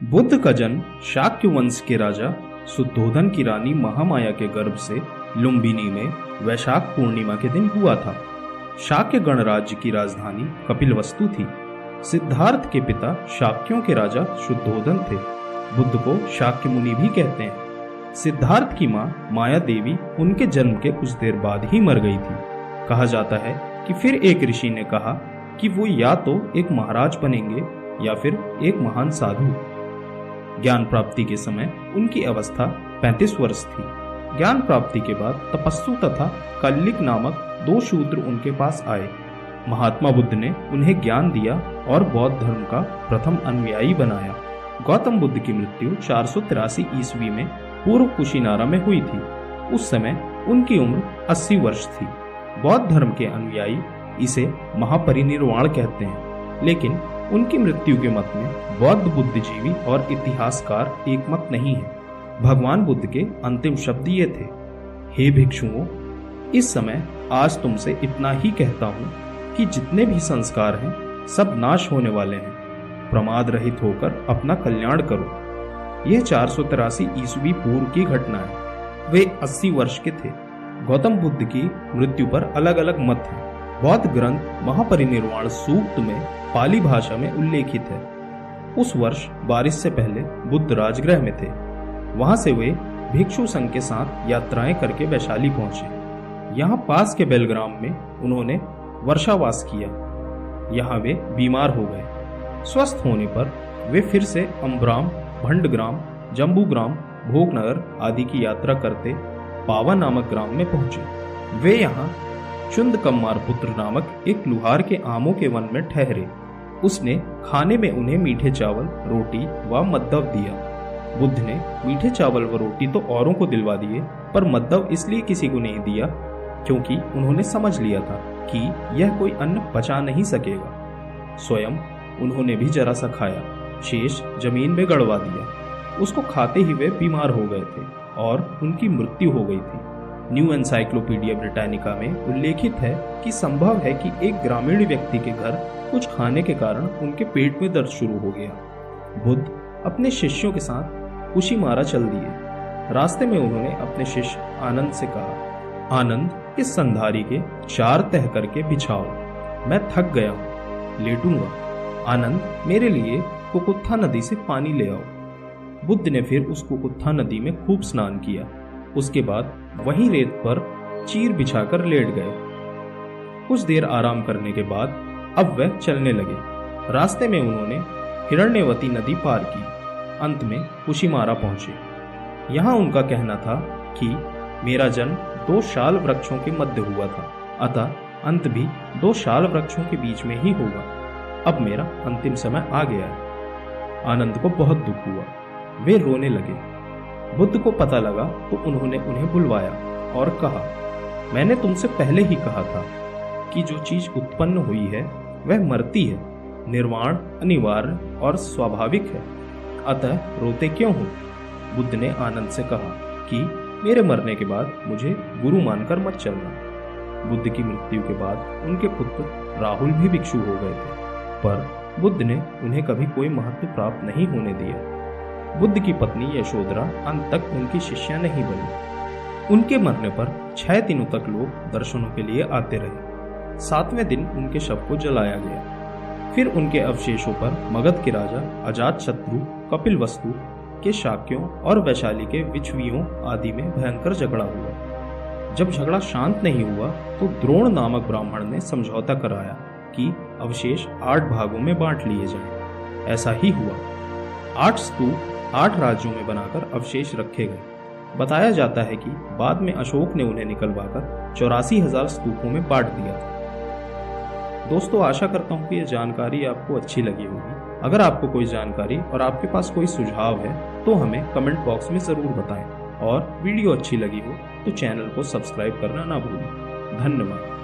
बुद्ध का जन्म शाक्य वंश के राजा शुद्धोधन की रानी महामाया के गर्भ से लुम्बिनी में वैशाख पूर्णिमा के दिन हुआ था। शाक्य गणराज्य की राजधानी कपिलवस्तु थी। सिद्धार्थ के पिता शाक्यों के राजा शुद्धोधन थे। बुद्ध को शाक्य मुनि भी कहते हैं। सिद्धार्थ की मां माया देवी उनके जन्म के कुछ देर बाद ही मर गई थी। कहा जाता है कि फिर एक ऋषि ने कहा कि वो या तो एक महाराज बनेंगे या फिर एक महान साधु। ज्ञान प्राप्ति के समय उनकी अवस्था 35 वर्ष थी। ज्ञान प्राप्ति के बाद तपस्सु तथा कल्लिक नामक 2 शूद्र उनके पास आए। महात्मा बुद्ध ने उन्हें ज्ञान दिया और बौद्ध धर्म का प्रथम अनुयायी बनाया। गौतम बुद्ध की मृत्यु 483 ईस्वी में पूर्व कुशीनारा में हुई थी। उस समय उनकी उम्र 80 वर्ष थी। बौद्ध धर्म के अनुयायी इसे महापरिनिर्वाण कहते हैं, लेकिन उनकी मृत्यु के मत में बौद्ध बुद्धिजीवी और इतिहासकार एक मत नहीं है। भगवान बुद्ध के अंतिम शब्द ये थे, हे भिक्षुओं, इस समय आज तुमसे इतना ही कहता हूँ कि जितने भी संस्कार हैं सब नाश होने वाले हैं। प्रमाद रहित होकर अपना कल्याण करो। यह 483 ईस्वी पूर्व की घटना है। वे 80 वर्ष के थे। गौतम बुद्ध की मृत्यु पर अलग अलग मत हैं। बौद्ध ग्रंथ महापरिनिर्वाण सूक्त में पाली भाषा में उल्लेखित है। उस वर्ष बारिश से पहले बुद्ध राजगृह में थे। वहां से वे भिक्षु संघ के साथ यात्राएं करके वैशाली पहुंचे। यहाँ पास के बेलग्राम में उन्होंने वर्षावास किया। यहाँ वे बीमार हो गए। स्वस्थ होने पर वे फिर से अम्ब्राम, भंडग्राम, जम्बूग्राम, भोगनगर आदि की यात्रा करते पावा नामक ग्राम में पहुंचे। वे यहाँ चुंद कम्मार पुत्र नामक एक लुहार के आमों के वन में ठहरे। उसने खाने में उन्हें मीठे चावल, रोटी व मद्दव दिया। बुद्ध ने मीठे चावल व रोटी तो औरों को दिलवा दिए, पर मद्दव इसलिए किसी को नहीं दिया क्योंकि उन्होंने समझ लिया था कि यह कोई अन्न पचा नहीं सकेगा। स्वयं उन्होंने भी जरा सा खाया, शेष जमीन में गड़वा दिया। उसको खाते ही वे बीमार हो गए थे और उनकी मृत्यु हो गई थी। न्यू एनसाइक्लोपीडिया ब्रिटानिका में उल्लेखित है कि संभव है कि एक ग्रामीण व्यक्ति के घर कुछ खाने के कारण उनके पेट में दर्द शुरू हो गया। बुद्ध अपने शिष्यों के साथ कुशीमारा चल दिए। रास्ते में उन्होंने अपने शिष्य आनंद से कहा, आनंद, इस संधारी के 4 तह करके बिछाओ। मैं थक गया हूँ, लेटूंगा। आनंद, मेरे लिए कुकुत्था नदी से पानी ले आओ। बुद्ध ने फिर उस कुकुत्था नदी में खूब स्नान किया। उसके बाद वहीं रेत पर चीर बिछाकर लेट गए। कुछ देर आराम करने के बाद अब वह चलने लगे। रास्ते में उन्होंने हिरण्यवती नदी पार की। अंत में कुशीमारा पहुंचे। यहाँ उनका कहना था कि मेरा जन्म 2 शाल वृक्षों के मध्य हुआ था, अतः अंत भी 2 शाल वृक्षों के बीच में ही होगा। अब मेरा अंतिम समय आ गया है। आनंद को बहुत दुख हुआ। वे रोने लगे। बुद्ध को पता लगा तो उन्होंने उन्हें बुलवाया और कहा, मैंने तुमसे पहले ही कहा था कि जो चीज उत्पन्न हुई है वह मरती है। निर्वाण अनिवार्य और स्वाभाविक है, अतः रोते क्यों हो? बुद्ध ने आनंद से कहा कि मेरे मरने के बाद मुझे गुरु मानकर मत चलना। बुद्ध की मृत्यु के बाद उनके पुत्र राहुल भी भिक्षु हो गए थे, पर बुद्ध ने उन्हें कभी कोई महत्व प्राप्त नहीं होने दिया। बुद्ध की पत्नी यशोधरा अंत तक उनकी शिष्या नहीं बनी। उनके मरने पर 6 दिनों तक लोग दर्शनों के लिए आते रहे। 7वें दिन उनके शव को जलाया गया। फिर उनके अवशेषों पर मगध के राजा अजातशत्रु, कपिलवस्तु के शाक्यों और वैशाली के विछवियों आदि में भयंकर झगड़ा हुआ। जब झगड़ा शांत नहीं हुआ तो द्रोण नामक ब्राह्मण ने समझौता कराया कि अवशेष 8 भागों में बांट लिए जाएं। ऐसा ही हुआ। 8 स्तूप 8 राज्यों में बनाकर अवशेष रखे गए। बताया जाता है कि बाद में अशोक ने उन्हें निकलवाकर 84,000 स्तूपों में बांट दिया था। दोस्तों, आशा करता हूँ कि यह जानकारी आपको अच्छी लगी होगी। अगर आपको कोई जानकारी और आपके पास कोई सुझाव है तो हमें कमेंट बॉक्स में जरूर बताएं, और वीडियो अच्छी लगी हो तो चैनल को सब्सक्राइब करना ना भूलें। धन्यवाद।